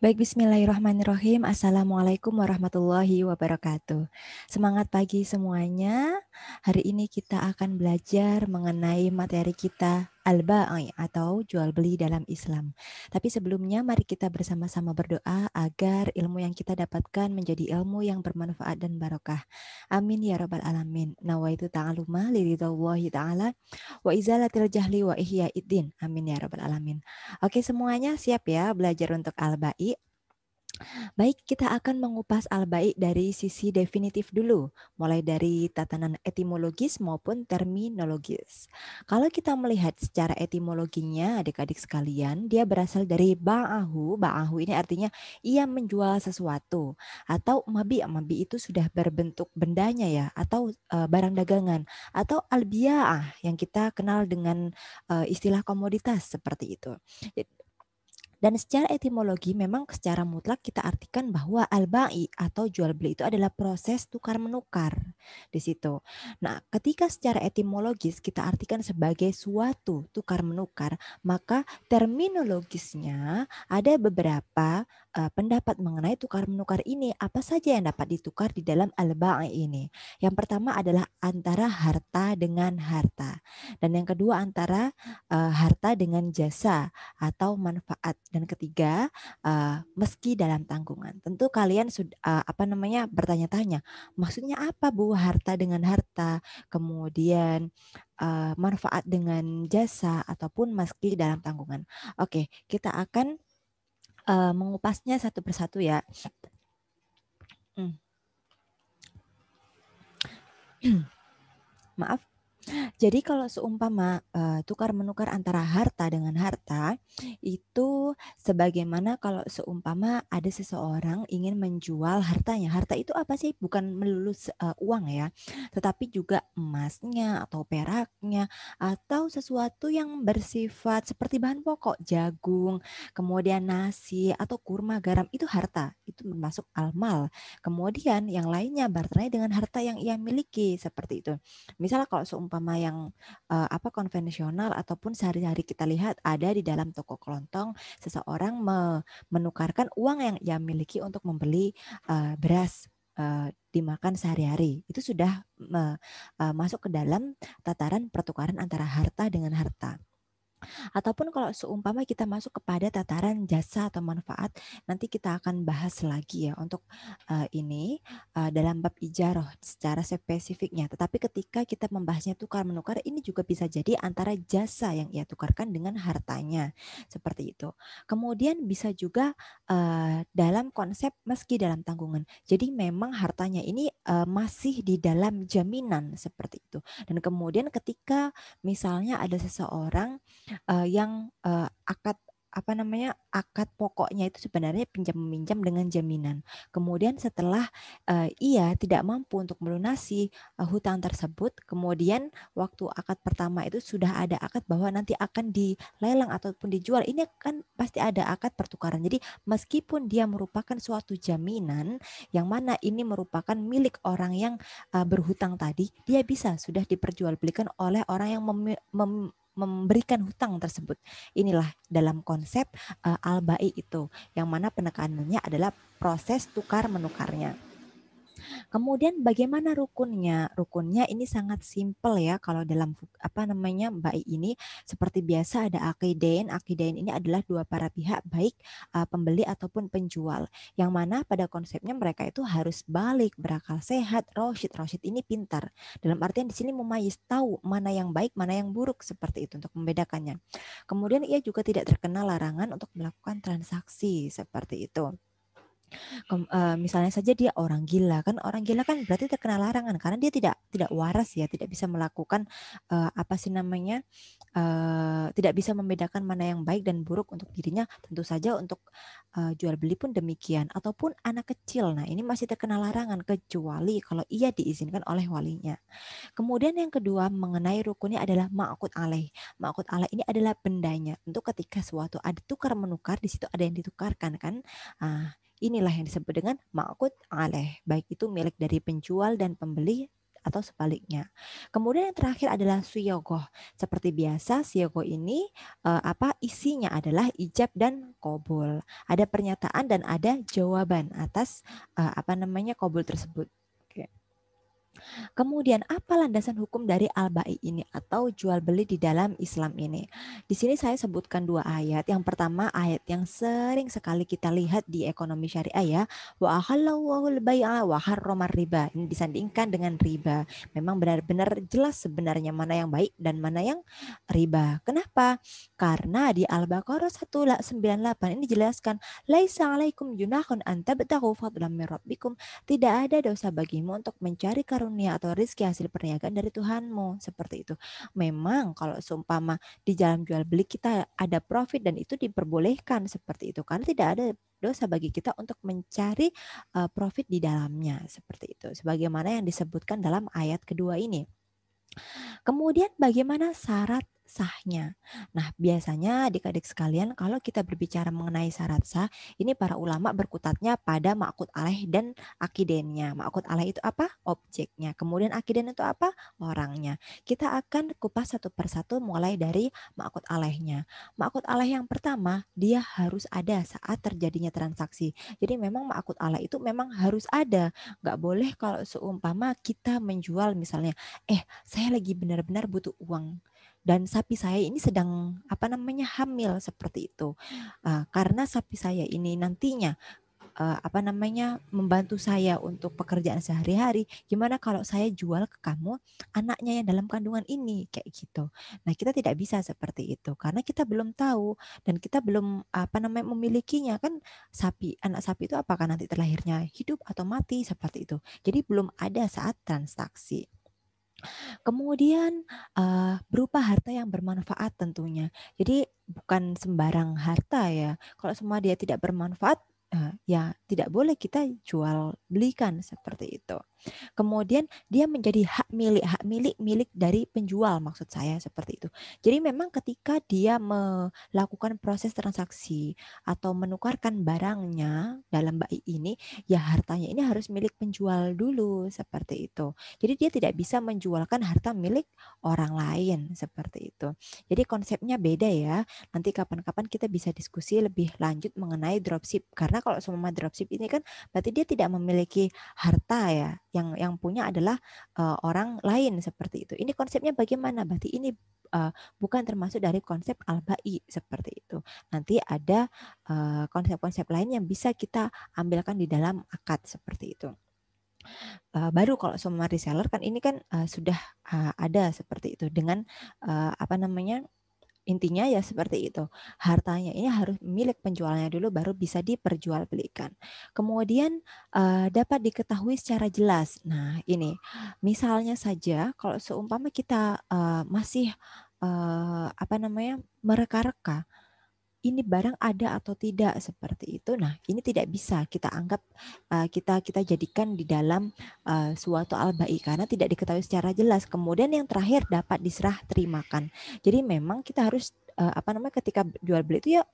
Baik, bismillahirrahmanirrahim. Assalamualaikum warahmatullahi wabarakatuh. Semangat pagi semuanya. Hari ini kita akan belajar mengenai materi kita al-ba'i atau jual beli dalam Islam. Tapi sebelumnya mari kita bersama-sama berdoa agar ilmu yang kita dapatkan menjadi ilmu yang bermanfaat dan barokah. Amin ya rabbal alamin. Nawaitu ta'aluma liridhallahi ta'ala wa izalatil jahli wa ihyaiddin. Amin ya rabbal alamin. Oke, semuanya siap ya belajar untuk al-ba'i? Baik, kita akan mengupas al-ba'i dari sisi definitif dulu, mulai dari tatanan etimologis maupun terminologis. Kalau kita melihat secara etimologinya, adik-adik sekalian, dia berasal dari ba'ahu. Ba'ahu ini artinya ia menjual sesuatu, atau mabi. Mabi itu sudah berbentuk bendanya ya, atau barang dagangan, atau al-biya'ah yang kita kenal dengan istilah komoditas seperti itu. Dan secara etimologi memang secara mutlak kita artikan bahwa al-ba'i atau jual beli itu adalah proses tukar menukar di situ. Nah, ketika secara etimologis kita artikan sebagai suatu tukar menukar, maka terminologisnya ada beberapa pendapat mengenai tukar menukar ini. Apa saja yang dapat ditukar di dalam al-ba'i ini? Yang pertama adalah antara harta dengan harta. Dan yang kedua antara harta dengan jasa atau manfaat. Dan ketiga, meski dalam tanggungan. Tentu kalian sudah bertanya-tanya, maksudnya apa Bu harta dengan harta, kemudian manfaat dengan jasa ataupun meski dalam tanggungan. Oke, kita akan mengupasnya satu persatu ya. Maaf. Jadi kalau seumpama tukar menukar antara harta dengan harta itu sebagaimana kalau seumpama ada seseorang ingin menjual hartanya. Harta itu apa sih? Bukan melulu uang ya, tetapi juga emasnya atau peraknya atau sesuatu yang bersifat seperti bahan pokok, jagung, kemudian nasi atau kurma, garam itu harta. Itu termasuk al-mal. Kemudian yang lainnya barternya dengan harta yang ia miliki seperti itu. Misalnya kalau seumpama yang konvensional ataupun sehari-hari kita lihat ada di dalam toko kelontong seseorang menukarkan uang yang ia miliki untuk membeli beras dimakan sehari-hari. Itu sudah masuk ke dalam tataran pertukaran antara harta dengan harta. Ataupun kalau seumpama kita masuk kepada tataran jasa atau manfaat, nanti kita akan bahas lagi ya untuk ini dalam bab ijarah secara spesifiknya. Tetapi ketika kita membahasnya tukar menukar, ini juga bisa jadi antara jasa yang ia tukarkan dengan hartanya seperti itu. Kemudian bisa juga dalam konsep meski dalam tanggungan. Jadi memang hartanya ini masih di dalam jaminan seperti itu. Dan kemudian ketika misalnya ada seseorang yang akad pokoknya itu sebenarnya pinjam meminjam dengan jaminan. Kemudian setelah ia tidak mampu untuk melunasi hutang tersebut, kemudian waktu akad pertama itu sudah ada akad bahwa nanti akan dilelang ataupun dijual. Ini kan pasti ada akad pertukaran. Jadi meskipun dia merupakan suatu jaminan yang mana ini merupakan milik orang yang berhutang tadi, dia bisa sudah diperjualbelikan oleh orang yang memberikan hutang tersebut. Inilah dalam konsep al-ba'i itu, yang mana penekanannya adalah proses tukar menukarnya. Kemudian bagaimana rukunnya? Rukunnya ini sangat simpel ya kalau dalam ba'i ini seperti biasa ada akidain. Akidain ini adalah dua para pihak baik pembeli ataupun penjual. Yang mana pada konsepnya mereka itu harus balik, berakal sehat, rosyid. Rosyid ini pintar. Dalam artian di sini memayis tahu mana yang baik, mana yang buruk seperti itu untuk membedakannya. Kemudian ia juga tidak terkena larangan untuk melakukan transaksi seperti itu. Misalnya saja dia orang gila kan, orang gila kan berarti terkena larangan karena dia tidak waras ya, tidak bisa melakukan tidak bisa membedakan mana yang baik dan buruk untuk dirinya. Tentu saja untuk jual beli pun demikian, ataupun anak kecil. Nah, ini masih terkena larangan kecuali kalau ia diizinkan oleh walinya. Kemudian yang kedua mengenai rukunnya adalah ma'qud alaih. Ma'qud alaih ini adalah bendanya. Untuk ketika suatu ada tukar menukar, di situ ada yang ditukarkan kan. Inilah yang disebut dengan ma'qud alaih. Baik itu milik dari penjual dan pembeli atau sebaliknya. Kemudian yang terakhir adalah siyaghah. Seperti biasa, siyaghah ini isinya adalah ijab dan qabul. Ada pernyataan dan ada jawaban atas qabul tersebut. Oke. Kemudian apa landasan hukum dari al-bai ini atau jual beli di dalam Islam ini? Di sini saya sebutkan dua ayat. Yang pertama ayat yang sering sekali kita lihat di ekonomi syariah ya. Wa ahallallahu al-bai'a wa harramar riba. Ini disandingkan dengan riba. Memang benar-benar jelas sebenarnya mana yang baik dan mana yang riba. Kenapa? Karena di Al-Baqarah 198 ini dijelaskan laisa alaikum junahun an tabtaghu fadlan min rabbikum. Tidak ada dosa bagimu untuk mencari karunia atau rezeki hasil perniagaan dari Tuhanmu. Seperti itu. Memang kalau seumpama di dalam jual beli kita ada profit dan itu diperbolehkan seperti itu. Karena tidak ada dosa bagi kita untuk mencari profit di dalamnya. Seperti itu. Sebagaimana yang disebutkan dalam ayat kedua ini. Kemudian bagaimana syarat sahnya? Nah, biasanya adik-adik sekalian kalau kita berbicara mengenai syarat sah, ini para ulama berkutatnya pada ma'qud alaih dan akidennya. Ma'qud alaih itu apa? Objeknya. Kemudian akiden itu apa? Orangnya. Kita akan kupas satu persatu mulai dari ma'qud alaihnya. Ma'qud alaih yang pertama, dia harus ada saat terjadinya transaksi. Jadi memang ma'qud alaih itu memang harus ada. Nggak boleh kalau seumpama kita menjual misalnya, saya lagi benar-benar butuh uang dan sapi saya ini sedang hamil seperti itu. Karena sapi saya ini nantinya membantu saya untuk pekerjaan sehari-hari. Gimana kalau saya jual ke kamu anaknya yang dalam kandungan ini kayak gitu. Nah, kita tidak bisa seperti itu karena kita belum tahu dan kita belum memilikinya kan anak sapi itu apakah nanti terlahirnya hidup atau mati seperti itu. Jadi belum ada saat transaksi. Kemudian berupa harta yang bermanfaat tentunya. Jadi bukan sembarang harta ya. Kalau semua dia tidak bermanfaat, ya tidak boleh kita jual belikan seperti itu. Kemudian dia menjadi hak milik dari penjual maksud saya seperti itu. Jadi memang ketika dia melakukan proses transaksi atau menukarkan barangnya dalam bai ini, ya hartanya ini harus milik penjual dulu seperti itu. Jadi dia tidak bisa menjualkan harta milik orang lain seperti itu. Jadi konsepnya beda ya. Nanti kapan-kapan kita bisa diskusi lebih lanjut mengenai dropship. Karena kalau semua dropship ini kan berarti dia tidak memiliki harta ya. Yang punya adalah orang lain seperti itu. Ini konsepnya bagaimana? Berarti ini bukan termasuk dari konsep al-bai seperti itu. Nanti ada konsep-konsep lain yang bisa kita ambilkan di dalam akad seperti itu. Baru kalau semua reseller kan ini kan sudah ada seperti itu dengan intinya ya seperti itu. Hartanya ini harus milik penjualnya dulu baru bisa diperjualbelikan. Kemudian dapat diketahui secara jelas. Nah, ini misalnya saja kalau seumpama kita masih mereka-reka ini barang ada atau tidak seperti itu. Nah, ini tidak bisa kita anggap kita jadikan di dalam suatu al-bai karena tidak diketahui secara jelas. Kemudian yang terakhir dapat diserah terimakan. Jadi memang kita harus ketika jual beli itu ya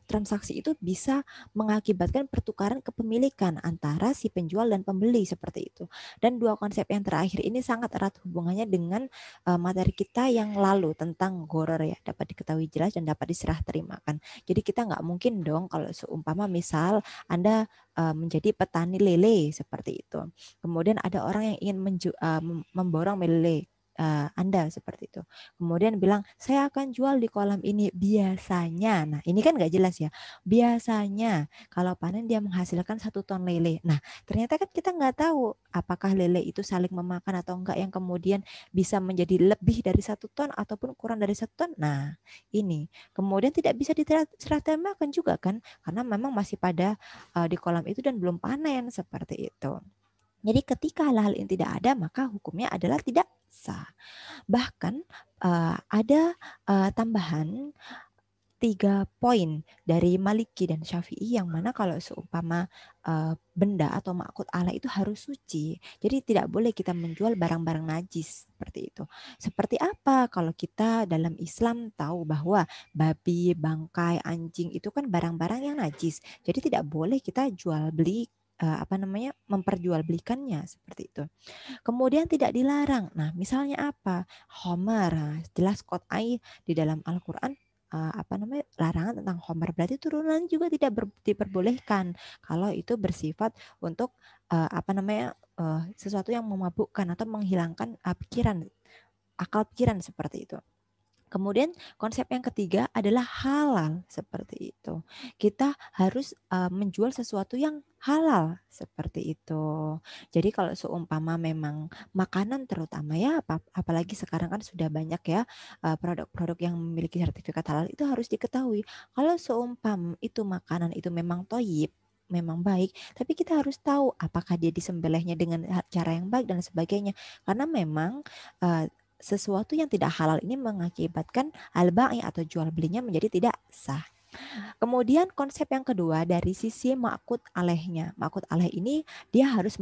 transaksi itu bisa mengakibatkan pertukaran kepemilikan antara si penjual dan pembeli seperti itu. Dan dua konsep yang terakhir ini sangat erat hubungannya dengan materi kita yang lalu tentang gharar ya, dapat diketahui jelas dan dapat diserah terimakan. Jadi kita nggak mungkin dong kalau seumpama misal Anda menjadi petani lele seperti itu. Kemudian ada orang yang ingin memborong lele Anda seperti itu. Kemudian bilang, saya akan jual di kolam ini biasanya. Nah, ini kan nggak jelas ya. Biasanya kalau panen dia menghasilkan 1 ton lele. Nah, ternyata kan kita nggak tahu apakah lele itu saling memakan atau enggak yang kemudian bisa menjadi lebih dari 1 ton ataupun kurang dari 1 ton. Nah, ini. Kemudian tidak bisa diserah terimakan juga kan. Karena memang masih pada di kolam itu dan belum panen seperti itu. Jadi ketika hal-hal ini tidak ada, maka hukumnya adalah tidak sah. Bahkan ada tambahan 3 poin dari Maliki dan Syafi'i yang mana kalau seumpama benda atau ma'qud alaih itu harus suci. Jadi tidak boleh kita menjual barang-barang najis seperti itu. Seperti apa kalau kita dalam Islam tahu bahwa babi, bangkai, anjing itu kan barang-barang yang najis. Jadi tidak boleh kita jual beli memperjualbelikannya seperti itu. Kemudian tidak dilarang. Nah, misalnya apa? Homer. Nah, jelas qat'i di dalam Al-Qur'an larangan tentang homer, berarti turunan juga tidak diperbolehkan kalau itu bersifat untuk sesuatu yang memabukkan atau menghilangkan akal pikiran seperti itu. Kemudian konsep yang ketiga adalah halal seperti itu. Kita harus menjual sesuatu yang halal seperti itu. Jadi kalau seumpama memang makanan terutama ya, apalagi sekarang kan sudah banyak ya produk-produk yang memiliki sertifikat halal, itu harus diketahui. Kalau seumpam itu makanan itu memang toyib, memang baik, tapi kita harus tahu apakah dia disembelihnya dengan cara yang baik dan sebagainya. Karena memang sesuatu yang tidak halal ini mengakibatkan al-bai' atau jual belinya menjadi tidak sah. Kemudian konsep yang kedua dari sisi ma'qud alaihnya. Ma'qud alaih ini dia harus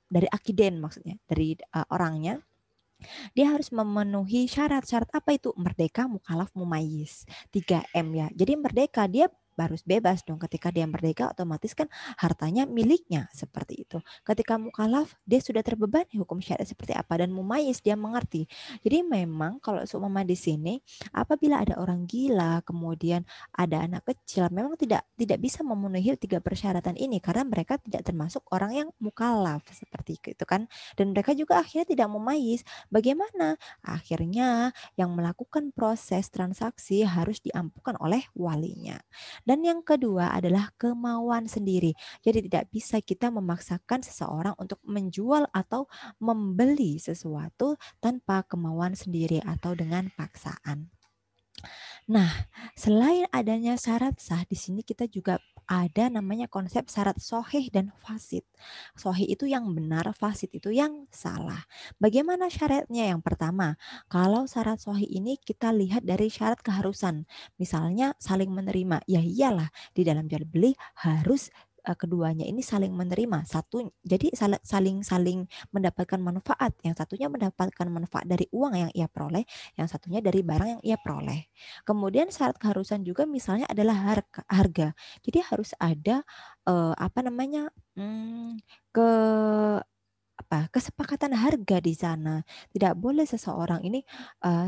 dari akiden, maksudnya dari orangnya, dia harus memenuhi syarat-syarat. Apa itu? Merdeka, mukalaf, mumayyiz. 3M ya. Jadi merdeka, dia harus bebas dong. Ketika dia merdeka, otomatis kan hartanya miliknya seperti itu. Ketika mukalaf, dia sudah terbebani hukum syariat seperti apa, dan mumayyiz, dia mengerti. Jadi memang kalau seumpama di sini, apabila ada orang gila, kemudian ada anak kecil, memang tidak bisa memenuhi 3 persyaratan ini karena mereka tidak termasuk orang yang mukalaf seperti itu kan. Dan mereka juga akhirnya tidak mumayyiz. Bagaimana? Akhirnya yang melakukan proses transaksi harus diampukan oleh walinya. Dan yang kedua adalah kemauan sendiri. Jadi tidak bisa kita memaksakan seseorang untuk menjual atau membeli sesuatu tanpa kemauan sendiri atau dengan paksaan. Nah, selain adanya syarat sah, di sini kita juga ada namanya konsep syarat sohih dan fasid. Sohih itu yang benar, fasid itu yang salah. Bagaimana syaratnya? Yang pertama, kalau syarat sohih ini kita lihat dari syarat keharusan. Misalnya saling menerima. Ya iyalah, di dalam jual beli harus keduanya ini saling menerima. Jadi saling mendapatkan manfaat. Yang satunya mendapatkan manfaat dari uang yang ia peroleh, yang satunya dari barang yang ia peroleh. Kemudian syarat keharusan juga misalnya adalah harga. Jadi harus ada ke kesepakatan harga di sana. Tidak boleh seseorang ini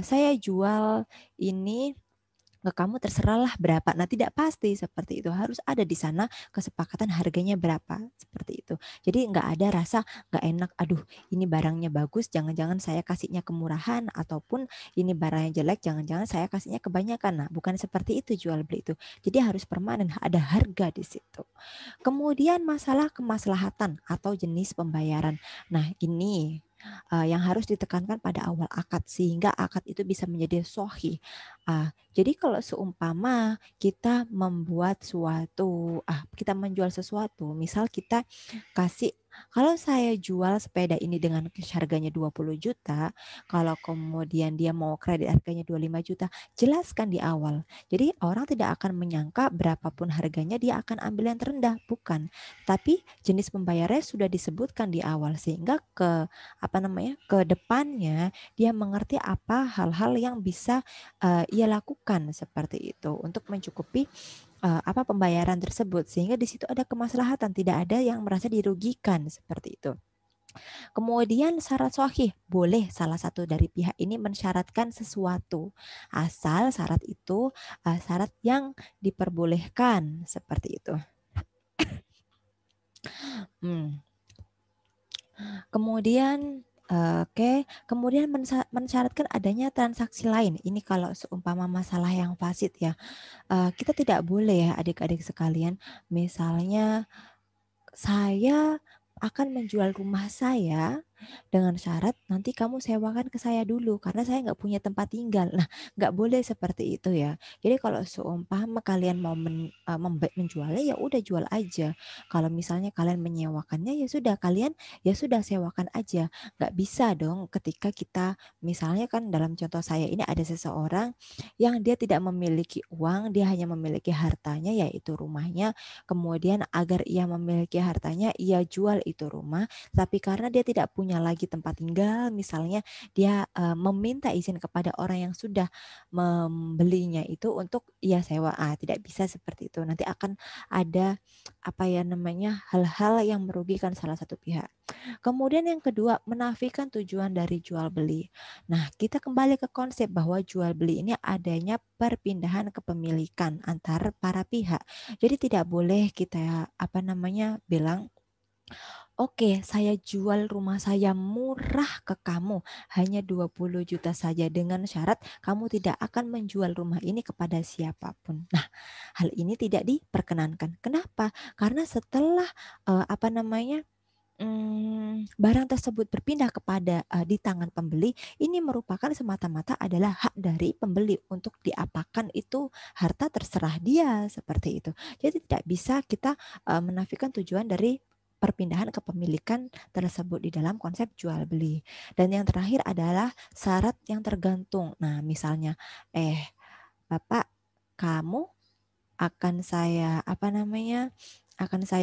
saya jual ini ke kamu, terserahlah berapa. Nah, tidak pasti seperti itu. Harus ada di sana kesepakatan harganya berapa seperti itu. Jadi nggak ada rasa nggak enak. Aduh, ini barangnya bagus, jangan-jangan saya kasihnya kemurahan, ataupun ini barangnya jelek, jangan-jangan saya kasihnya kebanyakan. Nah, bukan seperti itu jual beli itu. Jadi harus permanen, ada harga di situ. Kemudian masalah kemaslahatan atau jenis pembayaran. Nah, ini yang harus ditekankan pada awal akad sehingga akad itu bisa menjadi sahih. Jadi kalau seumpama kita kita menjual sesuatu, misal kita kasih, kalau saya jual sepeda ini dengan harganya 20 juta, kalau kemudian dia mau kredit harganya 25 juta, jelaskan di awal. Jadi orang tidak akan menyangka berapapun harganya dia akan ambil yang terendah, bukan. Tapi jenis pembayarannya sudah disebutkan di awal sehingga ke depannya dia mengerti apa hal-hal yang bisa ia lakukan seperti itu untuk mencukupi pembayaran tersebut, sehingga di situ ada kemaslahatan, tidak ada yang merasa dirugikan seperti itu. Kemudian syarat sahih, boleh salah satu dari pihak ini mensyaratkan sesuatu asal syarat itu syarat yang diperbolehkan seperti itu. Kemudian kemudian mensyaratkan adanya transaksi lain. Ini kalau seumpama masalah yang fasid ya. Kita tidak boleh ya adik-adik sekalian, misalnya saya akan menjual rumah saya dengan syarat nanti kamu sewakan ke saya dulu karena saya nggak punya tempat tinggal. Nah, nggak boleh seperti itu ya. Jadi kalau seumpama kalian mau menjualnya, ya udah jual aja. Kalau misalnya kalian menyewakannya, ya sudah sewakan aja. Nggak bisa dong ketika kita misalnya kan dalam contoh saya ini ada seseorang yang dia tidak memiliki uang, dia hanya memiliki hartanya yaitu rumahnya. Kemudian agar ia memiliki hartanya, ia jual itu rumah, tapi karena dia tidak punya punya lagi tempat tinggal, misalnya dia meminta izin kepada orang yang sudah membelinya itu untuk ia sewa. Tidak bisa seperti itu. Nanti akan ada hal-hal yang merugikan salah satu pihak. Kemudian yang kedua, menafikan tujuan dari jual beli. Nah, kita kembali ke konsep bahwa jual beli ini adanya perpindahan kepemilikan antar para pihak. Jadi tidak boleh kita bilang, oke, saya jual rumah saya murah ke kamu, hanya 20 juta saja dengan syarat kamu tidak akan menjual rumah ini kepada siapapun. Nah, hal ini tidak diperkenankan. Kenapa? Karena setelah barang tersebut berpindah kepada di tangan pembeli, ini merupakan semata-mata adalah hak dari pembeli untuk diapakan itu harta terserah dia seperti itu. Jadi tidak bisa kita menafikan tujuan dari perpindahan kepemilikan tersebut di dalam konsep jual beli. Dan yang terakhir adalah syarat yang tergantung. Nah, misalnya, Bapak, kamu akan saya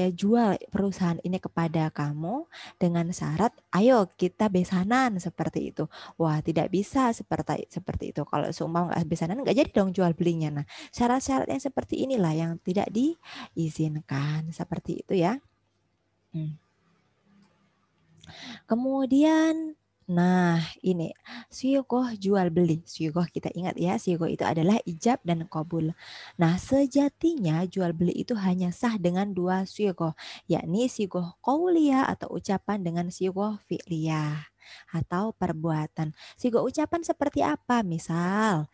jual perusahaan ini kepada kamu dengan syarat, ayo kita besanan seperti itu. Wah, tidak bisa seperti itu. Kalau seumpama nggak besanan, nggak jadi dong jual belinya. Nah, syarat-syarat yang seperti inilah yang tidak diizinkan seperti itu ya. Kemudian, nah ini syigoh jual beli. Syigoh kita ingat ya, syigoh itu adalah ijab dan qabul. Nah, sejatinya jual beli itu hanya sah dengan dua syigoh, yakni syigoh qauliyah atau ucapan dengan syigoh fi'liyah atau perbuatan. Syigoh ucapan seperti apa? Misal,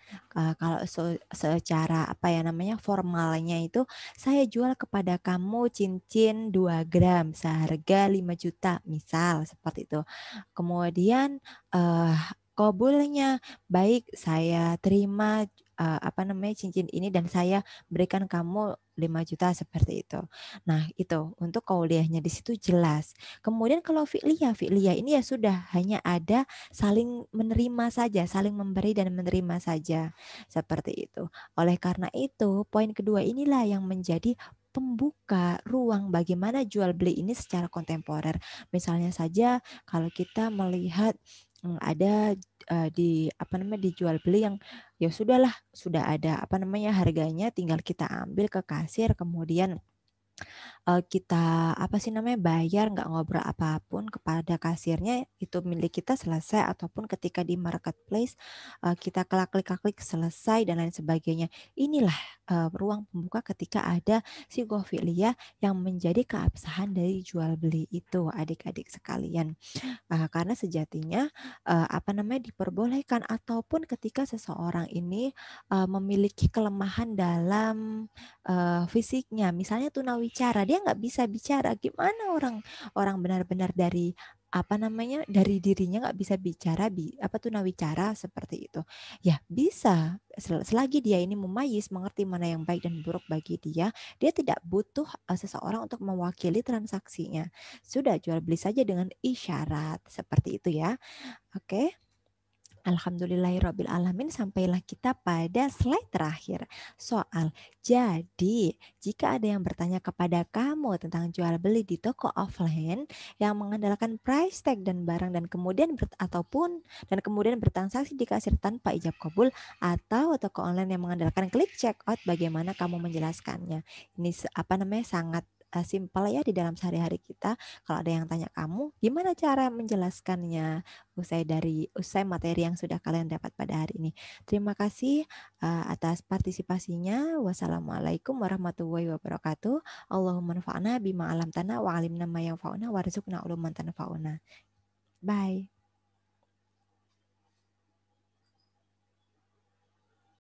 kalau secara formalnya itu, saya jual kepada kamu cincin 2 gram seharga 5 juta, misal seperti itu. Kemudian qabulnya, baik saya terima cincin ini dan saya berikan kamu 5 juta seperti itu. Nah, itu untuk qauliyahnya di situ jelas. Kemudian kalau fi'liyah ini ya sudah hanya ada saling menerima saja, saling memberi dan menerima saja. Seperti itu. Oleh karena itu, poin kedua inilah yang menjadi pembuka ruang bagaimana jual beli ini secara kontemporer. Misalnya saja kalau kita melihat ada dijual beli yang ya sudahlah, sudah ada harganya, tinggal kita ambil ke kasir, kemudian kita bayar, nggak ngobrol apapun kepada kasirnya, itu milik kita selesai, ataupun ketika di marketplace kita klik selesai dan lain sebagainya. Inilah ruang pembuka ketika ada sigoh fi'liyah yang menjadi keabsahan dari jual beli itu, adik-adik sekalian. Karena sejatinya diperbolehkan, ataupun ketika seseorang ini memiliki kelemahan dalam fisiknya, misalnya tunawicara, dia nggak bisa bicara, gimana orang benar-benar dari dari dirinya nggak bisa bicara, tunawicara seperti itu, ya bisa selagi dia ini mumayyiz, mengerti mana yang baik dan buruk bagi dia tidak butuh seseorang untuk mewakili transaksinya. Sudah, jual beli saja dengan isyarat seperti itu ya. Oke. Alhamdulillahirrabbilalamin, sampailah kita pada slide terakhir. Soal, jadi jika ada yang bertanya kepada kamu tentang jual beli di toko offline yang mengandalkan price tag dan barang dan kemudian bertransaksi di kasir tanpa ijab kabul, atau toko online yang mengandalkan klik check out, bagaimana kamu menjelaskannya? Ini sangat simpel ya di dalam sehari-hari kita. Kalau ada yang tanya kamu, gimana cara menjelaskannya usai materi yang sudah kalian dapat pada hari ini. Terima kasih atas partisipasinya. Wassalamualaikum warahmatullahi wabarakatuh. Allahumma nafa'na bima alamtana wa alimna ma yanfa'una warzuqna uluman tanfa'una. Bye.